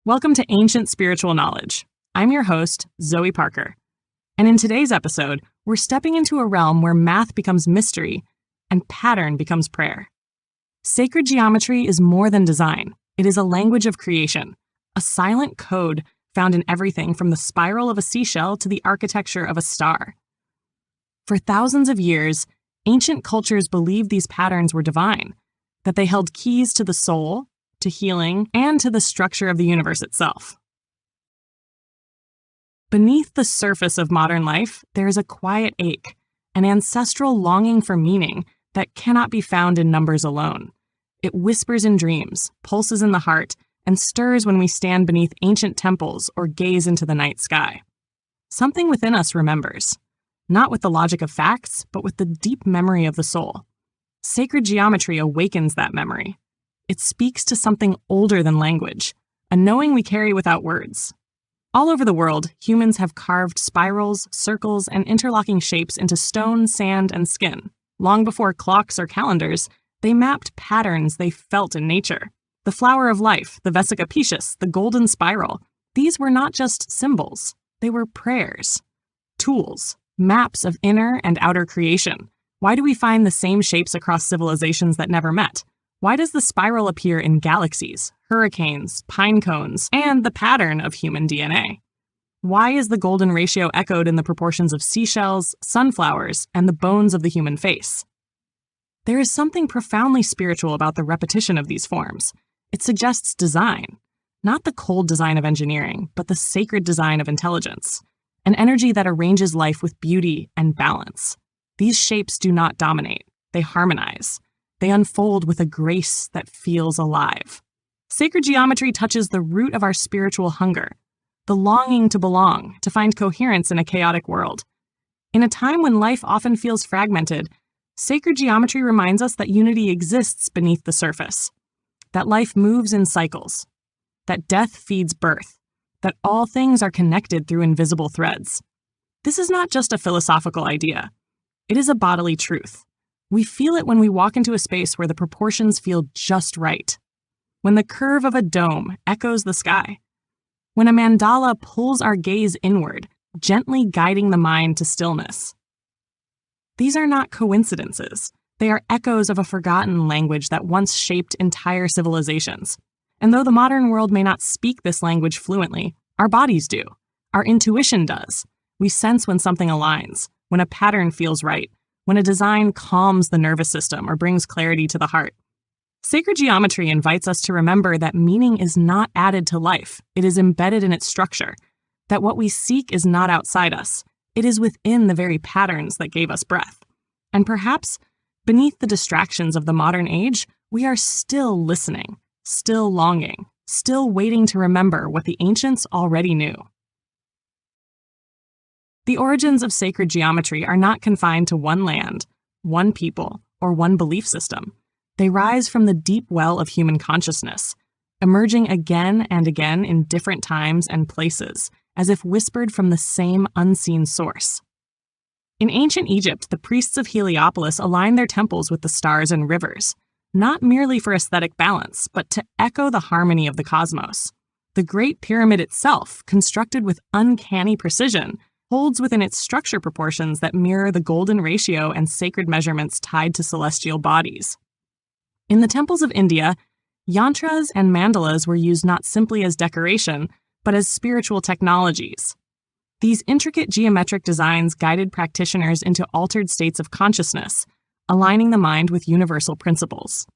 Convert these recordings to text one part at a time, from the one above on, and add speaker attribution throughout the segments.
Speaker 1: Welcome to Ancient Spiritual Knowledge. I'm your host, Zoe Parker. And in today's episode, we're stepping into a realm where math becomes mystery and pattern becomes prayer. Sacred geometry is more than design. It is a language of creation, a silent code found in everything from the spiral of a seashell to the architecture of a star. For thousands of years, ancient cultures believed these patterns were divine, that they held keys to the soul, to healing, and to the structure of the universe itself. Beneath the surface of modern life, there is a quiet ache, an ancestral longing for meaning that cannot be found in numbers alone. It whispers in dreams, pulses in the heart, and stirs when we stand beneath ancient temples or gaze into the night sky. Something within us remembers, not with the logic of facts, but with the deep memory of the soul. Sacred geometry awakens that memory. It speaks to something older than language, a knowing we carry without words. All over the world, humans have carved spirals, circles, and interlocking shapes into stone, sand, and skin. Long before clocks or calendars, they mapped patterns they felt in nature. The flower of life, the vesica piscis, the golden spiral, these were not just symbols. They were prayers, tools, maps of inner and outer creation. Why do we find the same shapes across civilizations that never met? Why does the spiral appear in galaxies, hurricanes, pine cones, and the pattern of human DNA? Why is the golden ratio echoed in the proportions of seashells, sunflowers, and the bones of the human face? There is something profoundly spiritual about the repetition of these forms. It suggests design, not the cold design of engineering, but the sacred design of intelligence, an energy that arranges life with beauty and balance. These shapes do not dominate, they harmonize. They unfold with a grace that feels alive. Sacred geometry touches the root of our spiritual hunger, the longing to belong, to find coherence in a chaotic world. In a time when life often feels fragmented, sacred geometry reminds us that unity exists beneath the surface, that life moves in cycles, that death feeds birth, that all things are connected through invisible threads. This is not just a philosophical idea. It is a bodily truth. We feel it when we walk into a space where the proportions feel just right, when the curve of a dome echoes the sky, when a mandala pulls our gaze inward, gently guiding the mind to stillness. These are not coincidences. They are echoes of a forgotten language that once shaped entire civilizations. And though the modern world may not speak this language fluently, our bodies do. Our intuition does. We sense when something aligns, when a pattern feels right, when a design calms the nervous system or brings clarity to the heart. Sacred geometry invites us to remember that meaning is not added to life. It is embedded in its structure, that what we seek is not outside us. It is within the very patterns that gave us breath. And perhaps, beneath the distractions of the modern age, we are still listening, still longing, still waiting to remember what the ancients already knew. The origins of sacred geometry are not confined to one land, one people, or one belief system. They rise from the deep well of human consciousness, emerging again and again in different times and places, as if whispered from the same unseen source. In ancient Egypt, the priests of Heliopolis aligned their temples with the stars and rivers, not merely for aesthetic balance, but to echo the harmony of the cosmos. The Great Pyramid itself, constructed with uncanny precision, holds within its structure proportions that mirror the golden ratio and sacred measurements tied to celestial bodies. In the temples of India, yantras and mandalas were used not simply as decoration, but as spiritual technologies. These intricate geometric designs guided practitioners into altered states of consciousness, aligning the mind with universal principles.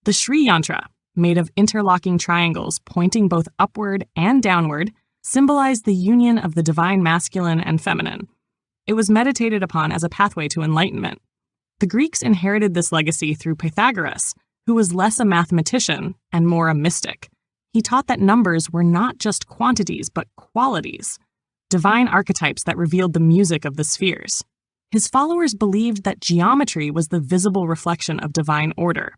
Speaker 1: The Sri Yantra, made of interlocking triangles pointing both upward and downward, symbolized the union of the divine masculine and feminine. It was meditated upon as a pathway to enlightenment. The Greeks inherited this legacy through Pythagoras, who was less a mathematician and more a mystic. He taught that numbers were not just quantities, but qualities, divine archetypes that revealed the music of the spheres. His followers believed that geometry was the visible reflection of divine order.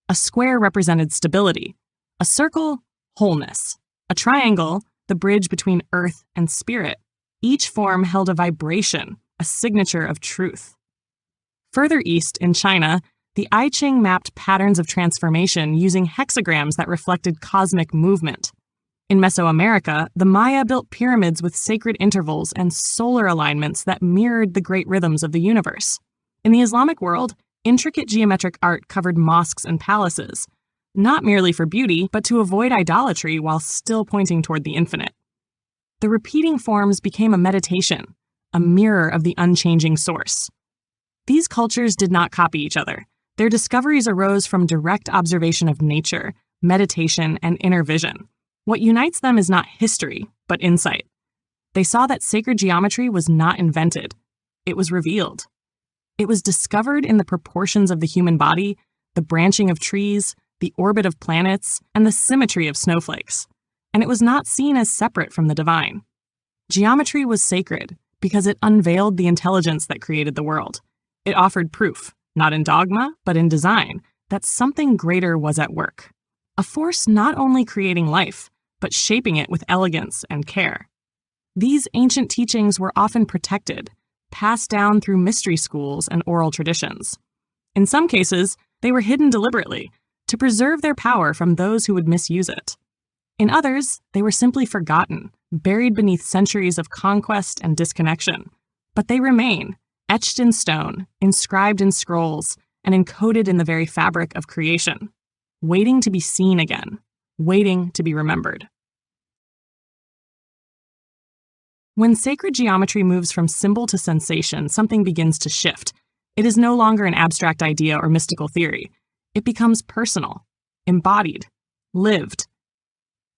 Speaker 1: A square represented stability, a circle, wholeness, a triangle, the bridge between earth and spirit. Each form held a vibration, a signature of truth. Further east, in China, The I Ching mapped patterns of transformation using hexagrams that reflected cosmic movement. In Mesoamerica, the Maya built pyramids with sacred intervals and solar alignments that mirrored the great rhythms of the universe. In the Islamic world, intricate geometric art covered mosques and palaces, not merely for beauty, but to avoid idolatry while still pointing toward the infinite. The repeating forms became a meditation, a mirror of the unchanging source. These cultures did not copy each other. Their discoveries arose from direct observation of nature, meditation, and inner vision. What unites them is not history, but insight. They saw that sacred geometry was not invented. It was revealed. It was discovered in the proportions of the human body, the branching of trees, the orbit of planets, and the symmetry of snowflakes. And it was not seen as separate from the divine. Geometry was sacred because it unveiled the intelligence that created the world. It offered proof, not in dogma, but in design, that something greater was at work. A force not only creating life, but shaping it with elegance and care. These ancient teachings were often protected, passed down through mystery schools and oral traditions. In some cases, they were hidden deliberately, to preserve their power from those who would misuse it. In others, they were simply forgotten, buried beneath centuries of conquest and disconnection. But they remain, etched in stone, inscribed in scrolls, and encoded in the very fabric of creation, waiting to be seen again, waiting to be remembered. When sacred geometry moves from symbol to sensation, something begins to shift. It is no longer an abstract idea or mystical theory. It becomes personal, embodied, lived.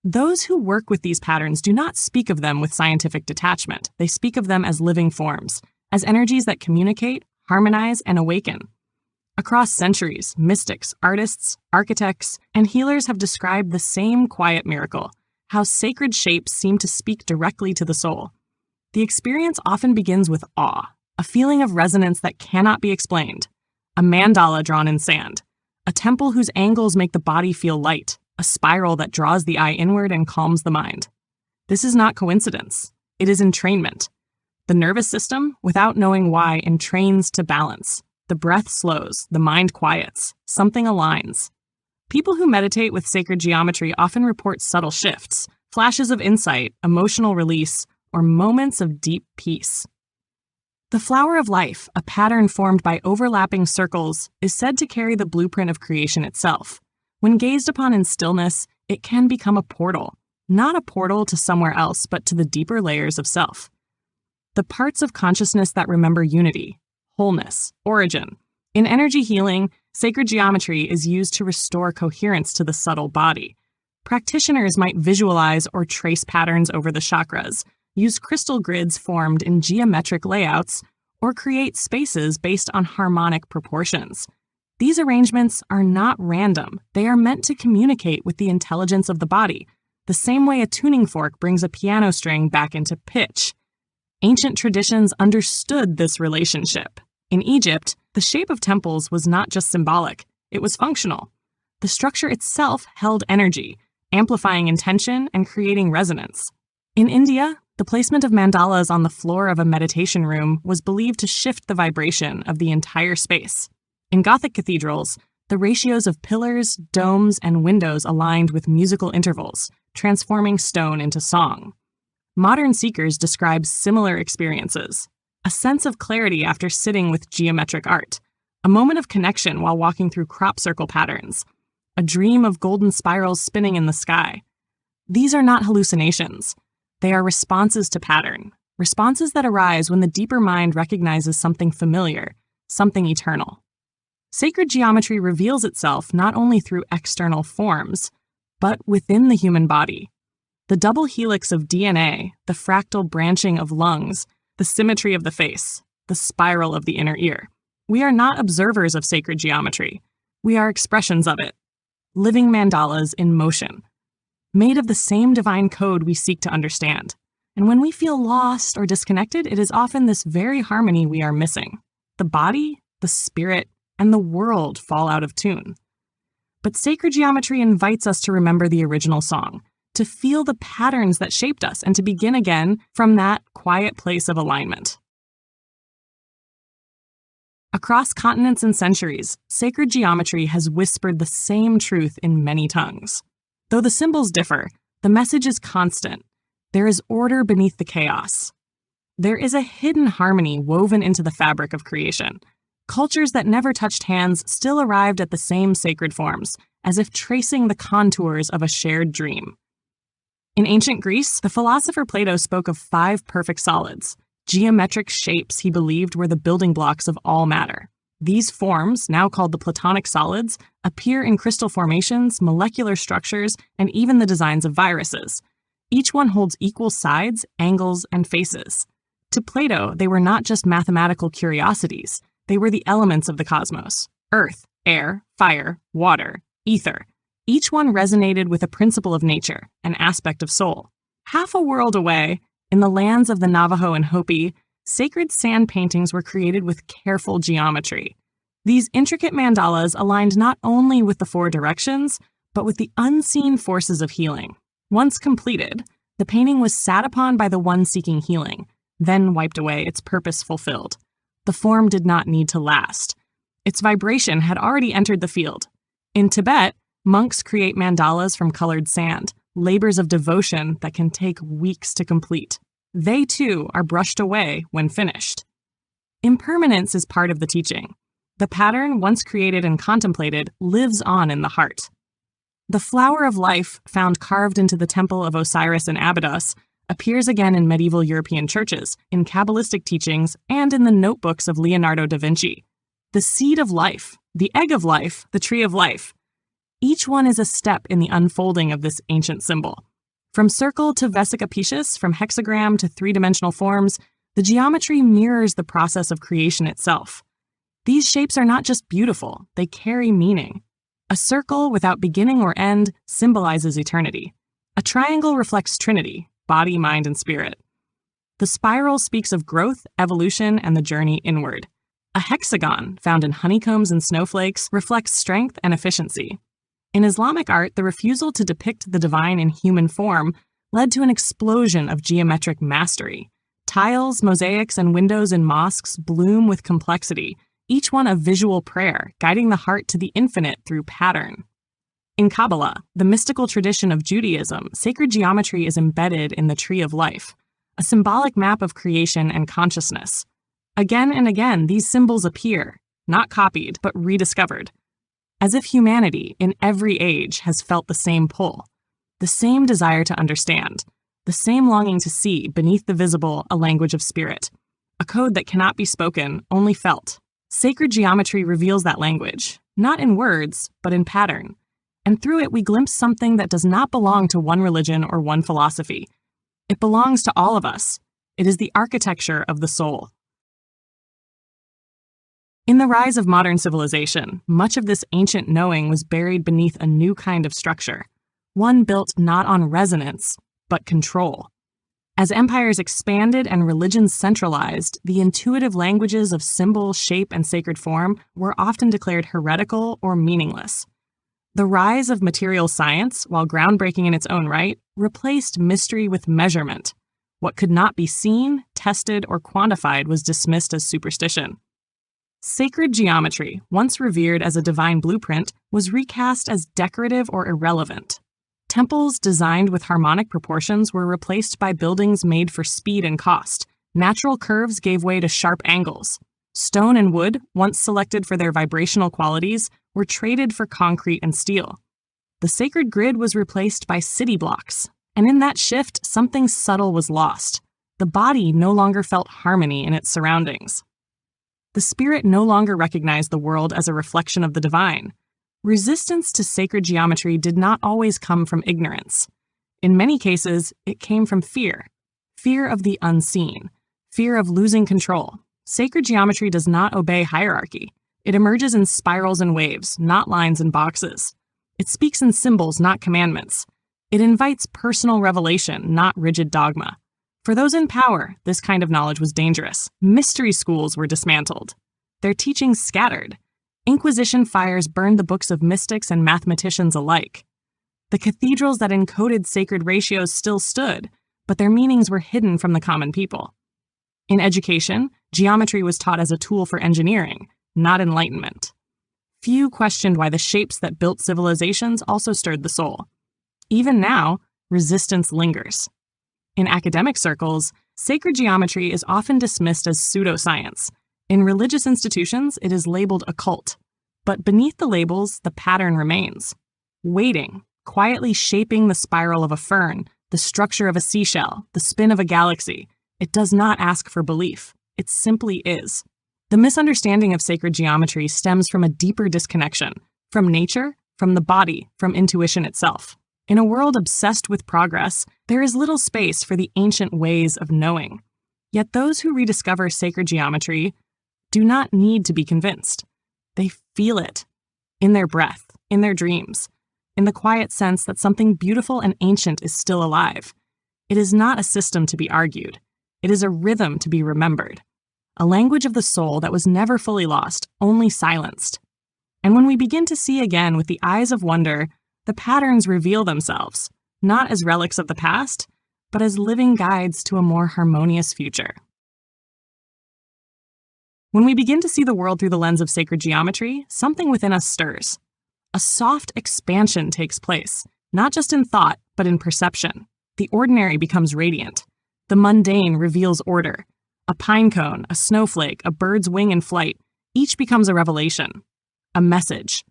Speaker 1: Those who work with these patterns do not speak of them with scientific detachment. They speak of them as living forms, as energies that communicate, harmonize, and awaken. Across centuries, mystics, artists, architects, and healers have described the same quiet miracle, how sacred shapes seem to speak directly to the soul. The experience often begins with awe, a feeling of resonance that cannot be explained. A mandala drawn in sand, a temple whose angles make the body feel light, a spiral that draws the eye inward and calms the mind. This is not coincidence. It is entrainment. The nervous system, without knowing why, entrains to balance. The breath slows, the mind quiets, something aligns. People who meditate with sacred geometry often report subtle shifts, flashes of insight, emotional release, or moments of deep peace. The flower of life, a pattern formed by overlapping circles, is said to carry the blueprint of creation itself. When gazed upon in stillness, it can become a portal, not a portal to somewhere else, but to the deeper layers of self. The parts of consciousness that remember unity, wholeness, origin. In energy healing, sacred geometry is used to restore coherence to the subtle body. Practitioners might visualize or trace patterns over the chakras, use crystal grids formed in geometric layouts, or create spaces based on harmonic proportions. These arrangements are not random. They are meant to communicate with the intelligence of the body, the same way a tuning fork brings a piano string back into pitch. Ancient traditions understood this relationship. In Egypt, the shape of temples was not just symbolic, it was functional. The structure itself held energy, amplifying intention and creating resonance. In India, the placement of mandalas on the floor of a meditation room was believed to shift the vibration of the entire space. In Gothic cathedrals, the ratios of pillars, domes, and windows aligned with musical intervals, transforming stone into song. Modern seekers describe similar experiences. A sense of clarity after sitting with geometric art, a moment of connection while walking through crop circle patterns, a dream of golden spirals spinning in the sky. These are not hallucinations. They are responses to pattern, responses that arise when the deeper mind recognizes something familiar, something eternal. Sacred geometry reveals itself not only through external forms, but within the human body. The double helix of DNA, the fractal branching of lungs, the symmetry of the face, the spiral of the inner ear. We are not observers of sacred geometry. We are expressions of it, living mandalas in motion, made of the same divine code we seek to understand. And when we feel lost or disconnected, it is often this very harmony we are missing. The body, the spirit, and the world fall out of tune. But sacred geometry invites us to remember the original song, to feel the patterns that shaped us, and to begin again from that quiet place of alignment. Across continents and centuries, sacred geometry has whispered the same truth in many tongues. Though the symbols differ, the message is constant. There is order beneath the chaos. There is a hidden harmony woven into the fabric of creation. Cultures that never touched hands still arrived at the same sacred forms, as if tracing the contours of a shared dream. In ancient Greece, the philosopher Plato spoke of 5 perfect solids, geometric shapes he believed were the building blocks of all matter. These forms, now called the Platonic solids, appear in crystal formations, molecular structures, and even the designs of viruses. Each one holds equal sides, angles, and faces. To Plato, they were not just mathematical curiosities. They were the elements of the cosmos: earth, air, fire, water, ether. Each one resonated with a principle of nature, an aspect of soul. Half a world away, in the lands of the Navajo and Hopi, sacred sand paintings were created with careful geometry. These intricate mandalas aligned not only with the 4 directions, but with the unseen forces of healing. Once completed, the painting was sat upon by the one seeking healing, then wiped away, its purpose fulfilled. The form did not need to last. Its vibration had already entered the field. In Tibet, monks create mandalas from colored sand, labors of devotion that can take weeks to complete. They, too, are brushed away when finished. Impermanence is part of the teaching. The pattern, once created and contemplated, lives on in the heart. The flower of life, found carved into the temple of Osiris in Abydos, appears again in medieval European churches, in Kabbalistic teachings, and in the notebooks of Leonardo da Vinci. The seed of life, the egg of life, the tree of life. Each one is a step in the unfolding of this ancient symbol. From circle to vesicapitious, from hexagram to 3-dimensional forms, the geometry mirrors the process of creation itself. These shapes are not just beautiful, they carry meaning. A circle without beginning or end symbolizes eternity. A triangle reflects Trinity, body, mind, and spirit. The spiral speaks of growth, evolution, and the journey inward. A hexagon, found in honeycombs and snowflakes, reflects strength and efficiency. In Islamic art, the refusal to depict the divine in human form led to an explosion of geometric mastery. Tiles, mosaics, and windows in mosques bloom with complexity, each one a visual prayer, guiding the heart to the infinite through pattern. In Kabbalah, the mystical tradition of Judaism, sacred geometry is embedded in the tree of life, a symbolic map of creation and consciousness. Again and again, these symbols appear, not copied, but rediscovered, as if humanity, in every age, has felt the same pull, the same desire to understand, the same longing to see, beneath the visible, a language of spirit, a code that cannot be spoken, only felt. Sacred geometry reveals that language, not in words, but in pattern. And through it, we glimpse something that does not belong to one religion or one philosophy. It belongs to all of us. It is the architecture of the soul. In the rise of modern civilization, much of this ancient knowing was buried beneath a new kind of structure, one built not on resonance, but control. As empires expanded and religions centralized, the intuitive languages of symbol, shape, and sacred form were often declared heretical or meaningless. The rise of material science, while groundbreaking in its own right, replaced mystery with measurement. What could not be seen, tested, or quantified was dismissed as superstition. Sacred geometry, once revered as a divine blueprint, was recast as decorative or irrelevant. Temples designed with harmonic proportions were replaced by buildings made for speed and cost. Natural curves gave way to sharp angles. Stone and wood, once selected for their vibrational qualities, were traded for concrete and steel. The sacred grid was replaced by city blocks, and in that shift, something subtle was lost. The body no longer felt harmony in its surroundings. The spirit no longer recognized the world as a reflection of the divine. Resistance to sacred geometry did not always come from ignorance. In many cases, it came from fear. Fear of the unseen. Fear of losing control. Sacred geometry does not obey hierarchy. It emerges in spirals and waves, not lines and boxes. It speaks in symbols, not commandments. It invites personal revelation, not rigid dogma. For those in power, this kind of knowledge was dangerous. Mystery schools were dismantled. Their teachings scattered. Inquisition fires burned the books of mystics and mathematicians alike. The cathedrals that encoded sacred ratios still stood, but their meanings were hidden from the common people. In education, geometry was taught as a tool for engineering, not enlightenment. Few questioned why the shapes that built civilizations also stirred the soul. Even now, resistance lingers. In academic circles, sacred geometry is often dismissed as pseudoscience. In religious institutions, it is labeled occult. But beneath the labels, the pattern remains. Waiting, quietly shaping the spiral of a fern, the structure of a seashell, the spin of a galaxy. It does not ask for belief. It simply is. The misunderstanding of sacred geometry stems from a deeper disconnection, from nature, from the body, from intuition itself. In a world obsessed with progress, there is little space for the ancient ways of knowing. Yet those who rediscover sacred geometry do not need to be convinced. They feel it in their breath, in their dreams, in the quiet sense that something beautiful and ancient is still alive. It is not a system to be argued. It is a rhythm to be remembered, a language of the soul that was never fully lost, only silenced. And when we begin to see again with the eyes of wonder, the patterns reveal themselves, not as relics of the past, but as living guides to a more harmonious future. When we begin to see the world through the lens of sacred geometry, something within us stirs. A soft expansion takes place, not just in thought, but in perception. The ordinary becomes radiant. The mundane reveals order. A pine cone, a snowflake, a bird's wing in flight, each becomes a revelation, a message,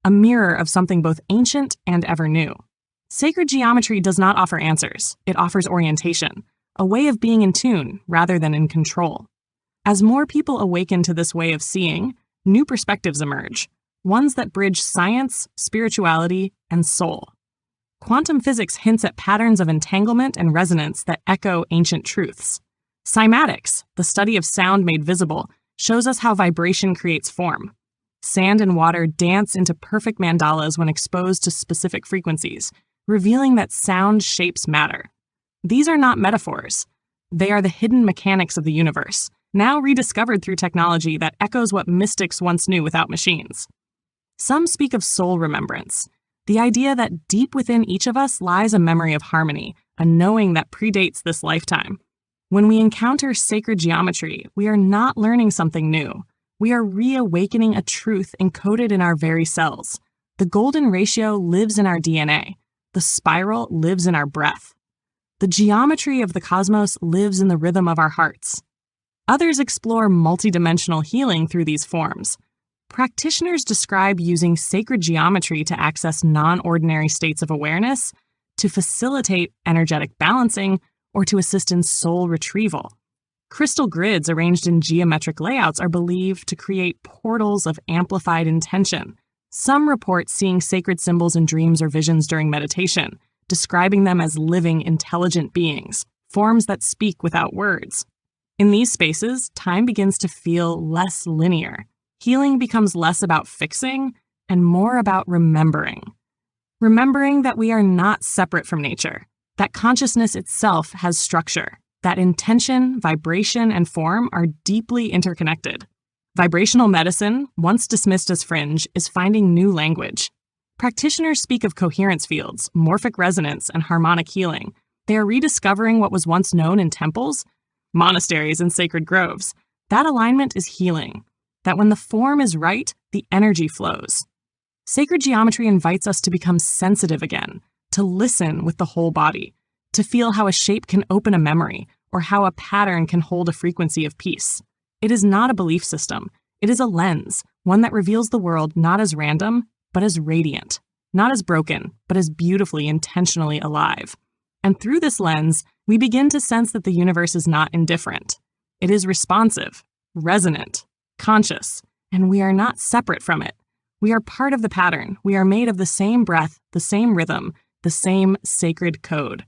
Speaker 1: a mirror of something both ancient and ever new. Sacred geometry does not offer answers. It offers orientation, a way of being in tune rather than in control. As more people awaken to this way of seeing, new perspectives emerge, ones that bridge science, spirituality, and soul. Quantum physics hints at patterns of entanglement and resonance that echo ancient truths. Cymatics, the study of sound made visible, shows us how vibration creates form. Sand and water dance into perfect mandalas when exposed to specific frequencies, revealing that sound shapes matter. These are not metaphors. They are the hidden mechanics of the universe, now rediscovered through technology that echoes what mystics once knew without machines. Some speak of soul remembrance, the idea that deep within each of us lies a memory of harmony, a knowing that predates this lifetime. When we encounter sacred geometry, we are not learning something new. We are reawakening a truth encoded in our very cells. The golden ratio lives in our DNA. The spiral lives in our breath. The geometry of the cosmos lives in the rhythm of our hearts. Others explore multidimensional healing through these forms. Practitioners describe using sacred geometry to access non-ordinary states of awareness, to facilitate energetic balancing, or to assist in soul retrieval. Crystal grids arranged in geometric layouts are believed to create portals of amplified intention. Some report seeing sacred symbols in dreams or visions during meditation, describing them as living, intelligent beings, forms that speak without words. In these spaces, time begins to feel less linear. Healing becomes less about fixing and more about remembering. Remembering that we are not separate from nature, that consciousness itself has structure, that intention, vibration, and form are deeply interconnected. Vibrational medicine, once dismissed as fringe, is finding new language. Practitioners speak of coherence fields, morphic resonance, and harmonic healing. They are rediscovering what was once known in temples, monasteries, and sacred groves. That alignment is healing. That when the form is right, the energy flows. Sacred geometry invites us to become sensitive again, to listen with the whole body, to feel how a shape can open a memory, or how a pattern can hold a frequency of peace. It is not a belief system. It is a lens, one that reveals the world not as random, but as radiant, not as broken, but as beautifully, intentionally alive. And through this lens, we begin to sense that the universe is not indifferent. It is responsive, resonant, conscious, and we are not separate from it. We are part of the pattern. We are made of the same breath, the same rhythm, the same sacred code.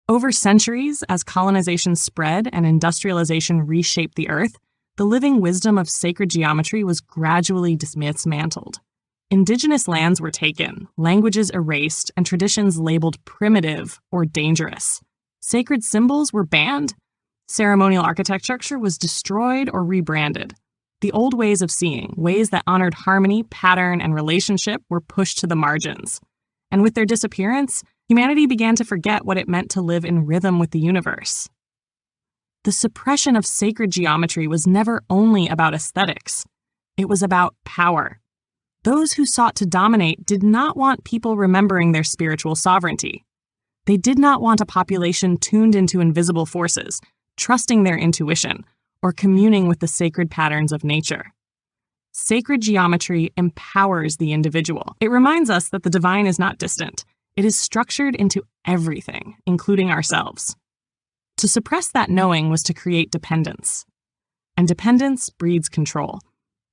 Speaker 1: Over centuries, as colonization spread and industrialization reshaped the earth, the living wisdom of sacred geometry was gradually dismantled. Indigenous lands were taken, languages erased, and traditions labeled primitive or dangerous. Sacred symbols were banned. Ceremonial architecture was destroyed or rebranded. The old ways of seeing, ways that honored harmony, pattern, and relationship, were pushed to the margins. And with their disappearance, humanity began to forget what it meant to live in rhythm with the universe. The suppression of sacred geometry was never only about aesthetics. It was about power. Those who sought to dominate did not want people remembering their spiritual sovereignty. They did not want a population tuned into invisible forces, trusting their intuition, or communing with the sacred patterns of nature. Sacred geometry empowers the individual. It reminds us that the divine is not distant. It is structured into everything, including ourselves. To suppress that knowing was to create dependence. And dependence breeds control.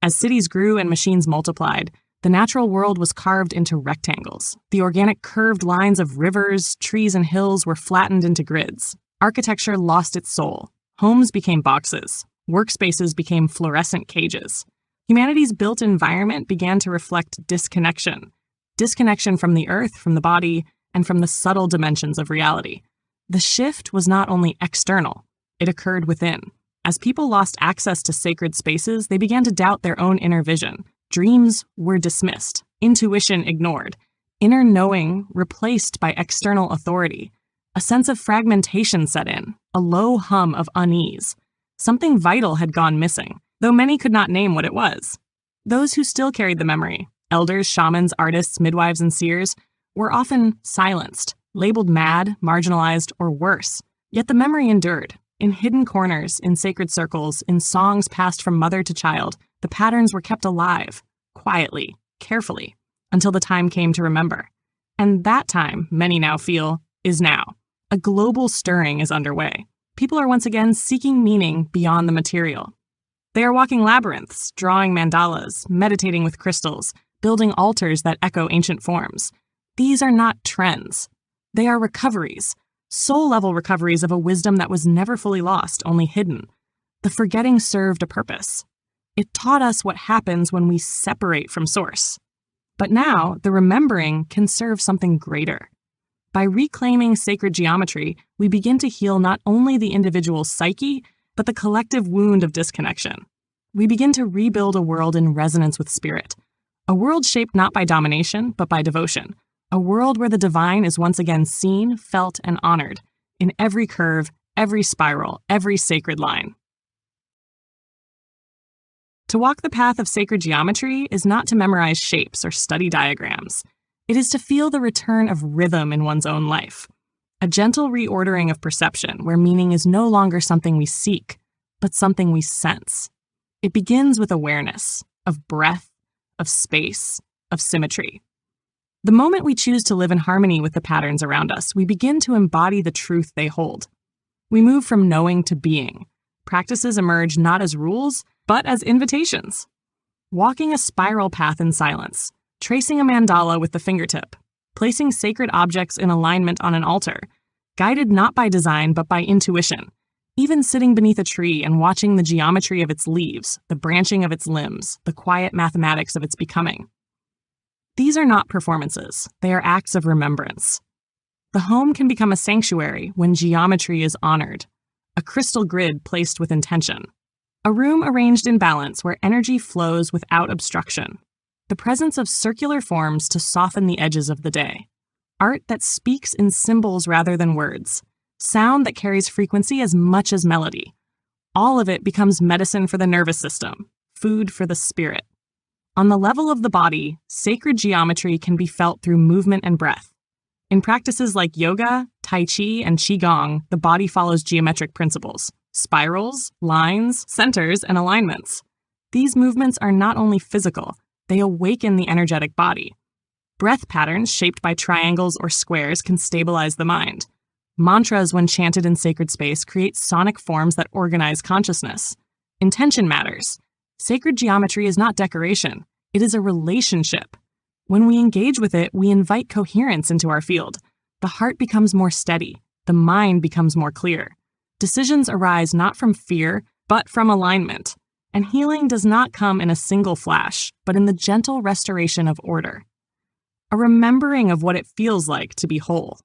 Speaker 1: As cities grew and machines multiplied, the natural world was carved into rectangles. The organic curved lines of rivers, trees, and hills were flattened into grids. Architecture lost its soul. Homes became boxes. Workspaces became fluorescent cages. Humanity's built environment began to reflect disconnection. Disconnection from the earth, from the body, and from the subtle dimensions of reality. The shift was not only external, it occurred within. As people lost access to sacred spaces, they began to doubt their own inner vision. Dreams were dismissed, intuition ignored, inner knowing replaced by external authority. A sense of fragmentation set in, a low hum of unease. Something vital had gone missing, though many could not name what it was. Those who still carried the memory, elders, shamans, artists, midwives, and seers, were often silenced, labeled mad, marginalized, or worse. Yet the memory endured. In hidden corners, in sacred circles, in songs passed from mother to child, the patterns were kept alive, quietly, carefully, until the time came to remember. And that time, many now feel, is now. A global stirring is underway. People are once again seeking meaning beyond the material. They are walking labyrinths, drawing mandalas, meditating with crystals, building altars that echo ancient forms. These are not trends. They are recoveries, soul-level recoveries of a wisdom that was never fully lost, only hidden. The forgetting served a purpose. It taught us what happens when we separate from source. But now, the remembering can serve something greater. By reclaiming sacred geometry, we begin to heal not only the individual psyche, but the collective wound of disconnection. We begin to rebuild a world in resonance with spirit. A world shaped not by domination, but by devotion. A world where the divine is once again seen, felt, and honored in every curve, every spiral, every sacred line. To walk the path of sacred geometry is not to memorize shapes or study diagrams. It is to feel the return of rhythm in one's own life. A gentle reordering of perception where meaning is no longer something we seek, but something we sense. It begins with awareness of breath, of space, of symmetry. The moment we choose to live in harmony with the patterns around us, we begin to embody the truth they hold. We move from knowing to being. Practices emerge not as rules, but as invitations. Walking a spiral path in silence, tracing a mandala with the fingertip, placing sacred objects in alignment on an altar, guided not by design but by intuition, even sitting beneath a tree and watching the geometry of its leaves, the branching of its limbs, the quiet mathematics of its becoming. These are not performances, they are acts of remembrance. The home can become a sanctuary when geometry is honored, a crystal grid placed with intention. A room arranged in balance where energy flows without obstruction. The presence of circular forms to soften the edges of the day. Art that speaks in symbols rather than words. Sound that carries frequency as much as melody. All of it becomes medicine for the nervous system, food for the spirit. On the level of the body, sacred geometry can be felt through movement and breath. In practices like yoga, tai chi, and qigong, the body follows geometric principles. Spirals, lines, centers, and alignments. These movements are not only physical, they awaken the energetic body. Breath patterns shaped by triangles or squares can stabilize the mind. Mantras, when chanted in sacred space, create sonic forms that organize consciousness. Intention matters. Sacred geometry is not decoration. It is a relationship. When we engage with it, we invite coherence into our field. The heart becomes more steady. The mind becomes more clear. Decisions arise not from fear, but from alignment. And healing does not come in a single flash, but in the gentle restoration of order. A remembering of what it feels like to be whole.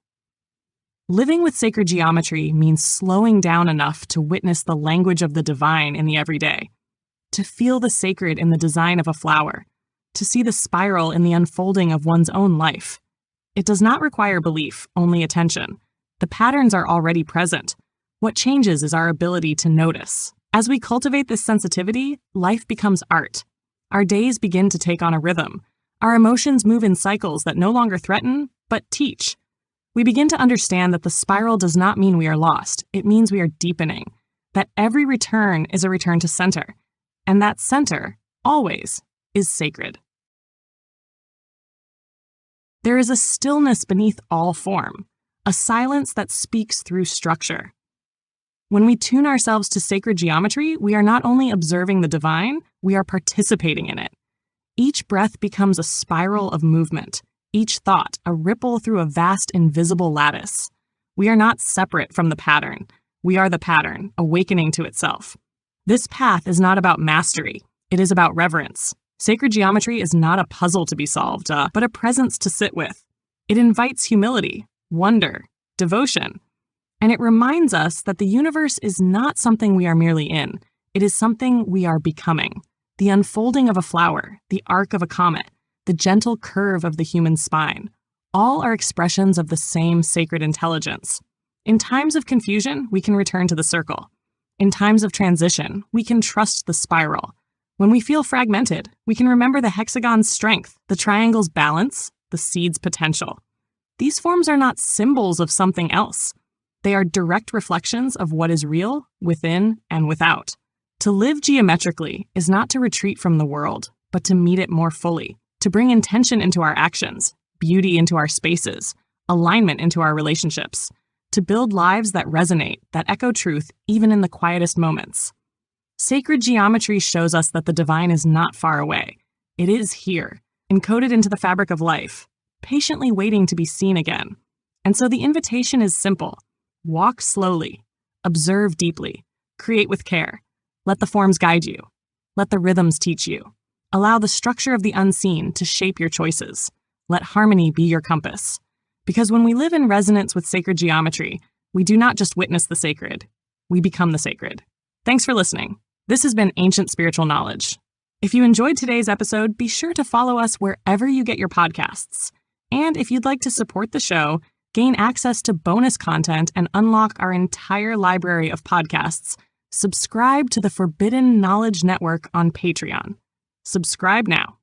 Speaker 1: Living with sacred geometry means slowing down enough to witness the language of the divine in the everyday, to feel the sacred in the design of a flower, to see the spiral in the unfolding of one's own life. It does not require belief, only attention. The patterns are already present. What changes is our ability to notice. As we cultivate this sensitivity, life becomes art. Our days begin to take on a rhythm. Our emotions move in cycles that no longer threaten, but teach. We begin to understand that the spiral does not mean we are lost. It means we are deepening. That every return is a return to center. And that center, always, is sacred. There is a stillness beneath all form, a silence that speaks through structure. When we tune ourselves to sacred geometry, we are not only observing the divine, we are participating in it. Each breath becomes a spiral of movement, each thought a ripple through a vast invisible lattice. We are not separate from the pattern. We are the pattern, awakening to itself. This path is not about mastery. It is about reverence. Sacred geometry is not a puzzle to be solved, but a presence to sit with. It invites humility, wonder, devotion. And it reminds us that the universe is not something we are merely in. It is something we are becoming. The unfolding of a flower, the arc of a comet, the gentle curve of the human spine, all are expressions of the same sacred intelligence. In times of confusion, we can return to the circle. In times of transition, we can trust the spiral. When we feel fragmented, we can remember the hexagon's strength, the triangle's balance, the seed's potential. These forms are not symbols of something else. They are direct reflections of what is real, within and without. To live geometrically is not to retreat from the world, but to meet it more fully, to bring intention into our actions, beauty into our spaces, alignment into our relationships, to build lives that resonate, that echo truth even in the quietest moments. Sacred geometry shows us that the divine is not far away. It is here, encoded into the fabric of life, patiently waiting to be seen again. And so the invitation is simple. Walk slowly, observe deeply, create with care. Let the forms guide you. Let the rhythms teach you. Allow the structure of the unseen to shape your choices. Let harmony be your compass. Because when we live in resonance with sacred geometry, we do not just witness the sacred, we become the sacred. Thanks for listening. This has been Ancient Spiritual Knowledge. If you enjoyed today's episode, be sure to follow us wherever you get your podcasts. And if you'd like to support the show, gain access to bonus content, and unlock our entire library of podcasts, subscribe to the Forbidden Knowledge Network on Patreon. Subscribe now.